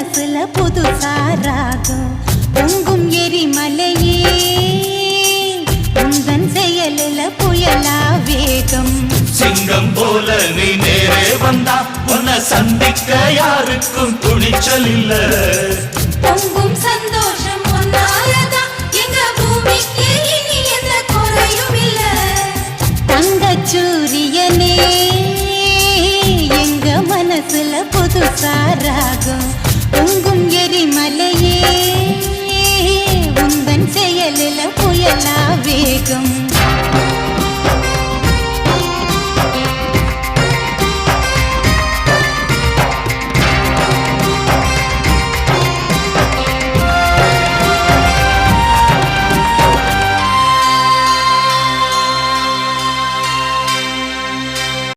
மனசுல புதுசா ராகம் பொங்கும் எரிமலையே உந்தன் செயலில புயலா வேகம் சிங்கம் போல நீ நேரே வந்தா உன்னை சந்திக்க யாருக்கும் துணிச்சல் இல்ல பொங்கும் சந்தோஷம் ஒன்னாலதான் எங்க பூமிக்கு இனி எந்த குறையும் இல்ல தங்கச் சூரியனே எங்க மனசுல புதுசா ராகம் பொங்கும் எரிமலையே உந்தன் செயலில புயலா வேகம்